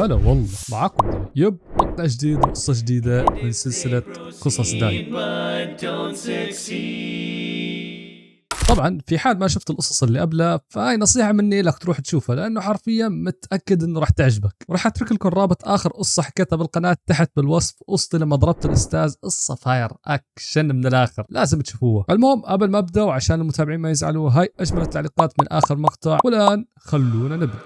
هلا والله معكم يب مقطع جديد وقصة جديدة من سلسلة قصص داي. طبعا في حال ما شفت القصص اللي قبلها فهاي نصيحة مني لك تروح تشوفها لأنه حرفيا متأكد إنه راح تعجبك، وراح أترك لكم رابط آخر قصة حكيتها بالقناة تحت بالوصف. قصتي لما ضربت الأستاذ، قصة فاير أكشن من الآخر، لازم تشوفوها. المهم قبل ما أبدأ وعشان المتابعين ما يزعلوا، هاي أجمل التعليقات من آخر مقطع، والآن خلونا نبدأ.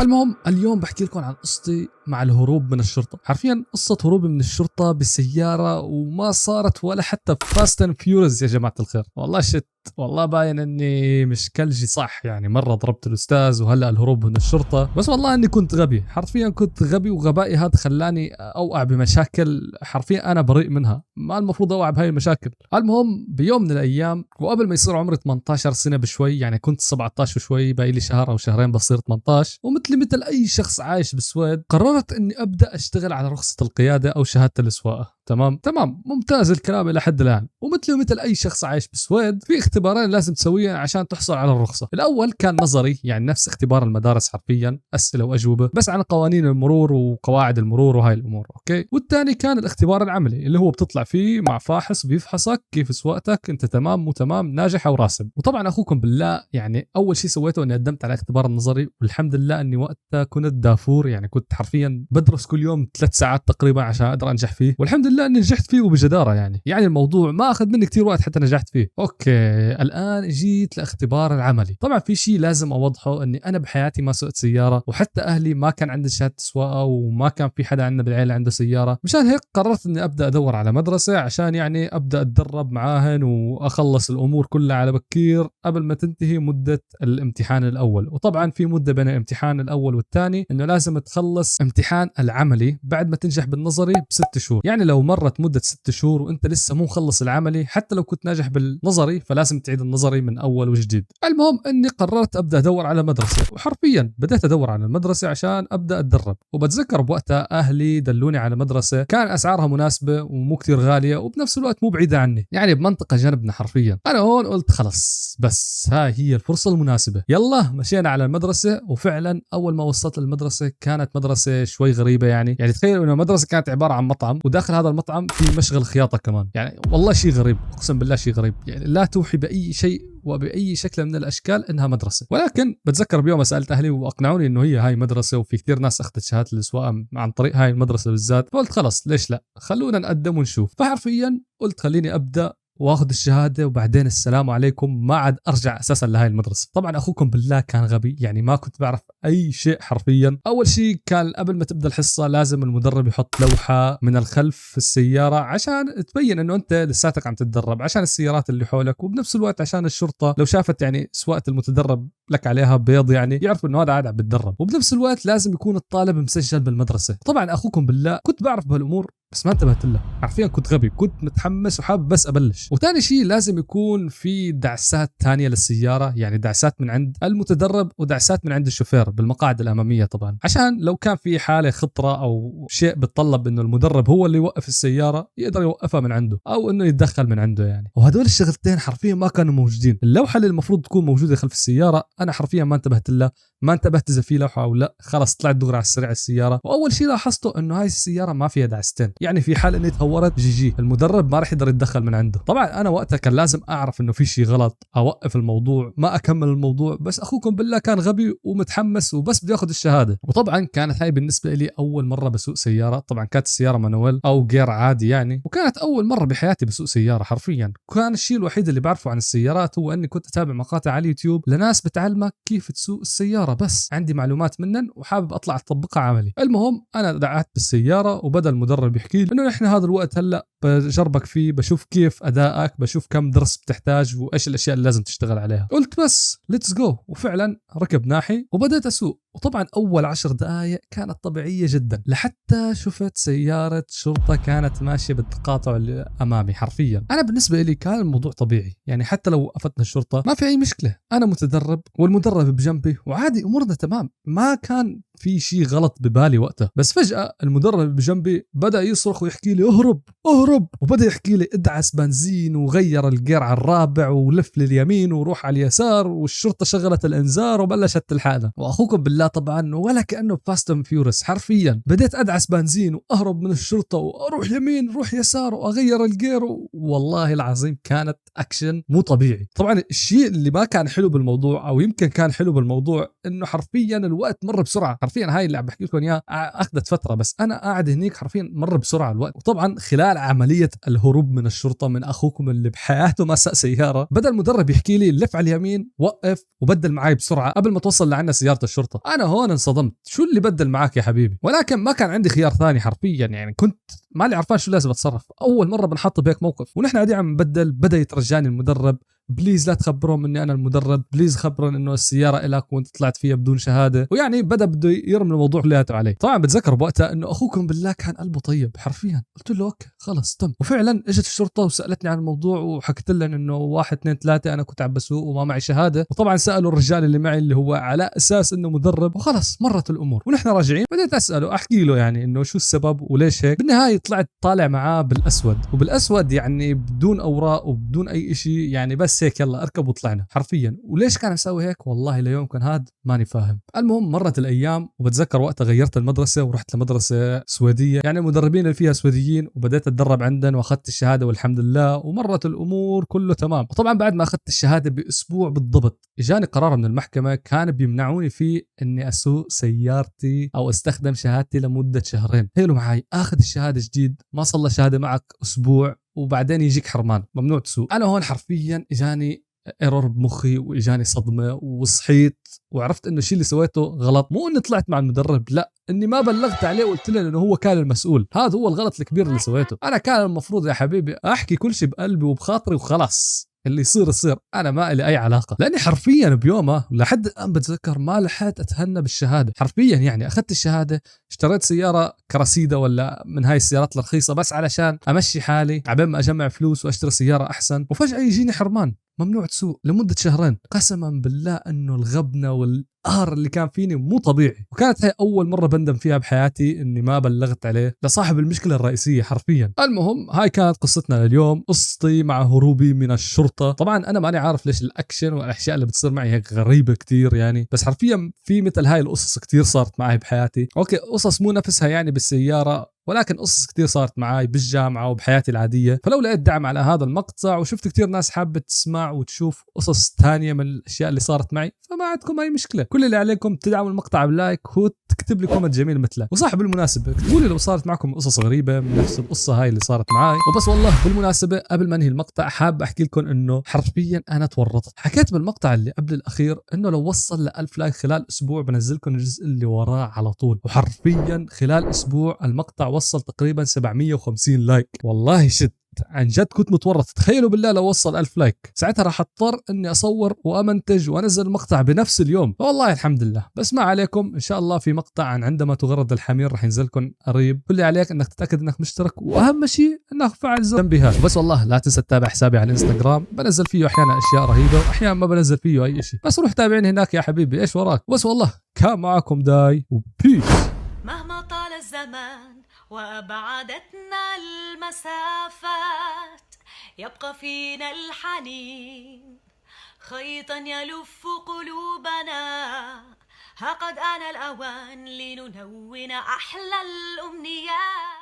المهم اليوم بحكي لكم عن قصتي مع الهروب من الشرطة. حرفيا قصة هروبي من الشرطة بالسيارة، وما صارت ولا حتى فاست اند فيوريز يا جماعة الخير. والله والله باين اني مش كلجي صح، يعني مرة ضربت الاستاذ وهلا الهروب من الشرطة، بس والله اني كنت غبي، حرفيا كنت غبي، وغبائي هذا خلاني اوقع بمشاكل حرفيا انا بريء منها، ما المفروض اوقع بهاي المشاكل. المهم بيوم من الايام وقبل ما يصير عمري 18 سنة بشوي، يعني كنت 17 وشوي، باقي لي شهر او شهرين بصير 18، مثل اي شخص عايش بالسويد قررت اني ابدا اشتغل على رخصة القيادة او شهادة السواقة. تمام ممتاز الكلام الى حد الان. مثل اي شخص عايش بالسويد في اختبارين لازم تسويها عشان تحصل على الرخصة. الاول كان نظري، يعني نفس اختبار المدارس حرفيا، اسئله واجوبه بس عن قوانين المرور وقواعد المرور وهاي الامور، اوكي. والثاني كان الاختبار العملي اللي هو بتطلع فيه مع فاحص بيفحصك كيف سواقتك، انت تمام مو تمام، ناجح او راسب. وطبعا اخوكم بالله يعني اول شيء سويته اني قدمت على اختبار النظري، والحمد لله اني وقتها كنت دافور، يعني كنت حرفيا بدرس كل يوم 3 ساعات تقريبا عشان اقدر انجح فيه، والحمد لله اني نجحت فيه وبجداره. يعني الموضوع ما اخذ مني كثير وقت حتى نجحت فيه. اوكي الان جيت لاختبار العملي. طبعا في شيء لازم اوضحه، اني انا بحياتي ما سوقت سياره، وحتى اهلي ما كان عندي شهاده سواقه، وما كان في حدا عندنا بالعيله عنده سياره. مشان هيك قررت اني ابدا ادور على مدرسه عشان يعني ابدا اتدرب معاهن واخلص الامور كلها على بكير قبل ما تنتهي مده الامتحان الاول. وطبعا في مده بين الامتحان الاول والثاني، انه لازم تخلص امتحان العملي بعد ما تنجح بالنظري ب6 شهور. يعني لو مرت مده 6 شهور وانت لسه مو مخلص العملي، حتى لو كنت ناجح بالنظري فلازم تعيد النظري من اول وجديد. المهم اني قررت ابدا ادور على مدرسه، وحرفيا بديت ادور على المدرسه عشان ابدا اتدرب. وبتذكر بوقتها اهلي دلوني على مدرسه كان اسعارها مناسبه ومو كثير غاليه، وبنفس الوقت مو بعيده عني، يعني بمنطقه جنبنا حرفيا. انا هون قلت خلص بس هاي هي الفرصه المناسبه، يلا مشينا على المدرسه. وفعلا اول ما وصلت المدرسه كانت مدرسه شوي غريبه، يعني تخيلوا انه المدرسه كانت عباره عن مطعم، وداخل هذا المطعم في مشغل خياطه كمان. يعني والله شيء غريب، اقسم بالله شيء غريب، يعني لا توحي باي شيء وبأي شكل من الأشكال إنها مدرسة. ولكن بتذكر بيوم سألت أهلي وأقنعوني إنه هي هاي مدرسة، وفي كثير ناس أخذت شهادة السواقة عن طريق هاي المدرسة بالذات. فقلت خلص ليش لا، خلونا نقدم ونشوف. فحرفيا قلت خليني أبدأ واخذ الشهاده وبعدين السلام عليكم، ما عاد ارجع اساسا لهاي المدرسه. طبعا اخوكم بالله كان غبي، يعني ما كنت بعرف اي شيء حرفيا. اول شيء كان قبل ما تبدا الحصه لازم المدرب يحط لوحه من الخلف في السياره عشان تبين انه انت لساتك عم تتدرب، عشان السيارات اللي حولك، وبنفس الوقت عشان الشرطه لو شافت يعني سواقه المتدرب لك عليها بيض يعني يعرفوا انه هذا قاعد عم بتدرب. وبنفس الوقت لازم يكون الطالب مسجل بالمدرسه. طبعا اخوكم بالله كنت بعرف بهالامور بس ما انتبهت لها، حرفيا كنت غبي، كنت متحمس وحابب بس ابلش. وثاني شيء لازم يكون في دعسات ثانيه للسياره، يعني دعسات من عند المتدرب ودعسات من عند الشوفير بالمقاعد الاماميه طبعا، عشان لو كان في حاله خطره او شيء بتطلب انه المدرب هو اللي يوقف السياره يقدر يوقفها من عنده، او انه يتدخل من عنده يعني. وهدول الشغلتين حرفيا ما كانوا موجودين. اللوحه اللي المفروض تكون موجوده خلف السياره انا حرفيا ما انتبهت لها، ما انتبهت اذا في لوحه او لا، خلص طلعت دغري على السريع السياره. واول شيء لاحظته انه هاي السياره ما فيها دعستين، يعني في حال اني تهورت جي المدرب ما راح يقدر يتدخل من عنده. طبعا انا وقتها كان لازم اعرف انه في شيء غلط، اوقف الموضوع ما اكمل الموضوع، بس اخوكم بالله كان غبي ومتحمس وبس بده ياخذ الشهاده. وطبعا كانت هاي بالنسبه لي اول مره بسوق سياره، طبعا كانت السياره مانويل او جير عادي يعني، وكانت اول مره بحياتي بسوق سياره حرفيا. كان الشيء الوحيد اللي بعرفه عن السيارات هو اني كنت اتابع مقاطع على اليوتيوب لناس بتعلمك كيف تسوق السياره، بس عندي معلومات منن وحابب اطلع اطبقها عملي. المهم انا دعت بالسياره وبدا المدرب يحكي لي انه نحن هذا الوقت هلا بجربك فيه، بشوف كيف ادائك، بشوف كم درس بتحتاج وايش الاشياء اللي لازم تشتغل عليها. قلت بس ليتس جو، وفعلا ركب ناحي وبدأت اسوق. وطبعا اول 10 دقائق كانت طبيعيه جدا، لحتى شفت سياره شرطه كانت ماشيه بالتقاطع اللي امامي. حرفيا انا بالنسبه لي كان الموضوع طبيعي، يعني حتى لو وقفتنا الشرطه ما في اي مشكله، انا متدرب والمدرب بجنبي وعادي امورنا تمام، ما كان في شيء غلط ببالي وقتها. بس فجأة المدرب بجنبي بدأ يصرخ ويحكي لي اهرب اهرب، وبدأ يحكي لي ادعس بنزين وغير الجير على الرابع ولف لليمين وروح على اليسار، والشرطة شغلت الانذار وبلشت تلحقنا. واخوكم بالله طبعا ولا كأنه فاست اند فيورس، حرفيا بديت ادعس بنزين واهرب من الشرطة واروح يمين روح يسار واغير الجير، والله العظيم كانت اكشن مو طبيعي. طبعا الشيء اللي ما كان حلو بالموضوع او يمكن كان حلو بالموضوع انه حرفيا الوقت مر بسرعه، حرفيا هاي اللي عم بحكي لكم اياها اخذت فتره، بس انا قاعد هنيك حرفيا مر بسرعه الوقت. وطبعا خلال عمليه الهروب من الشرطه من اخوكم اللي بحياته ما ساق سياره، بدا المدرب يحكي لي لف على اليمين وقف وبدل معي بسرعه قبل ما توصل لعنا سياره الشرطه. انا هون انصدمت، شو اللي بدل معك يا حبيبي؟ ولكن ما كان عندي خيار ثاني حرفيا، يعني كنت مالي عرفان شو لازم اتصرف. اول مره بنحط بهيك موقف ونحن قاعدين عم نبدل، بدا يترجاني المدرب بليز لا تخبرهم اني انا المدرب، بليز خبرهم انه السياره إلك وانت طلعت فيها بدون شهاده، ويعني بده يرمي الموضوع كلياته علي. طبعا بتذكر بوقتها انه اخوكم بالله كان قلبه طيب حرفيا، قلت له اوكي خلص تم. وفعلا اجت الشرطه وسالتني عن الموضوع وحكيت لهم انه 1 2 3 انا كنت عم بسوق وما معي شهاده، وطبعا سالوا الرجال اللي معي اللي هو على اساس انه مدرب، وخلص مرت الامور. ونحن راجعين بديت اساله احكي له يعني انه شو السبب وليش هيك. بالنهايه طلعت طالع معاه بالاسود، وبالاسود يعني بدون اوراق وبدون اي شيء، يعني بس هيك يلا اركب وطلعنا حرفيا. وليش كان مسوي هيك والله ليومكم هاد ماني فاهم. المهم مرت الايام وبتذكر وقتها غيرت المدرسه ورحت لمدرسه سويديه، يعني المدربين اللي فيها سويديين، وبديت اتدرب عندهم واخذت الشهاده والحمد لله ومرت الامور كله تمام. وطبعا بعد ما اخذت الشهاده باسبوع بالضبط اجاني قرار من المحكمه كان بيمنعوني فيه اني اسوق سيارتي او استخدم شهادتي لمده شهرين. تخيلوا معي اخذ الشهاده جديد، ما صار له شهاده معك اسبوع وبعدين يجيك حرمان ممنوع تسوق. انا هون حرفيا اجاني ايرور بمخي واجاني صدمه وصحيت وعرفت انه الشيء اللي سويته غلط. مو اني طلعت مع المدرب، لا، اني ما بلغت عليه وقلت له انه هو كان المسؤول. هذا هو الغلط الكبير اللي سويته. انا كان المفروض يا حبيبي احكي كل شيء بقلبي وبخاطري وخلاص، اللي يصير يصير، انا ما لي اي علاقه. لاني حرفيا بيومها لحد الان بتذكر ما لحقت اتهنى بالشهاده حرفيا. يعني اخذت الشهاده، اشتريت سياره كراسيدا ولا من هاي السيارات الرخيصه بس علشان امشي حالي عبين ما اجمع فلوس واشتري سياره احسن، وفجاه يجيني حرمان ممنوع تسوق لمده شهرين. قسما بالله انه الغبنه والقهر اللي كان فيني مو طبيعي. وكانت هي اول مره بندم فيها بحياتي اني ما بلغت عليه لصاحب المشكله الرئيسيه حرفيا. المهم هاي كانت قصتنا لليوم، قصتي مع هروبي من الشرطه. طبعا انا ماني عارف ليش الاكشن والاشياء اللي بتصير معي هيك غريبه كتير يعني، بس حرفيا في مثل هاي القصص كتير صارت معي بحياتي. اوكي قصص مو نفسها يعني بالسياره، ولكن قصص كتير صارت معي بالجامعة وبحياتي العادية. فلو لقيت دعم على هذا المقطع وشفت كتير ناس حابة تسمع وتشوف قصص تانية من الأشياء اللي صارت معي، فما عندكم أي مشكلة. كل اللي عليكم تدعموا المقطع بلايك وتكتب لي كومنت جميل مثله. وصح بالمناسبة اكتبوا لي لو صارت معكم قصص غريبة من نفس القصة هاي اللي صارت معي. وبس والله بالمناسبة قبل ما انهي المقطع حاب أحكي لكم إنه حرفيا أنا تورطت. حكيت بالمقطع اللي قبل الأخير إنه لو وصل ل 1000 لايك خلال أسبوع بنزلكم الجزء اللي وراه على طول، وحرفيا خلال أسبوع المقطع وصل تقريبا 750 لايك. والله شد عن جد كنت متورط. تخيلوا بالله لو وصل 1000 لايك ساعتها راح اضطر اني اصور وامنتج وانزل المقطع بنفس اليوم. والله الحمد لله. بس ما عليكم، ان شاء الله في مقطع عن عندما تغرد الحمير راح ينزلكم قريب. كل اللي عليك انك تتاكد انك مشترك، واهم شيء انك فعل زر التنبيهات. بس والله لا تنسى تتابع حسابي على الانستغرام، بنزل فيه احيانا اشياء رهيبه واحيانا ما بنزل فيه اي شيء، بس روح تابعني هناك يا حبيبي، ايش وراك. بس والله كان معكم داي وبيس. مهما طال الزمان وأبعدتنا المسافات يبقى فينا الحنين خيطا يلف قلوبنا. ها قد آن الأوان لنلون أحلى الأمنيات.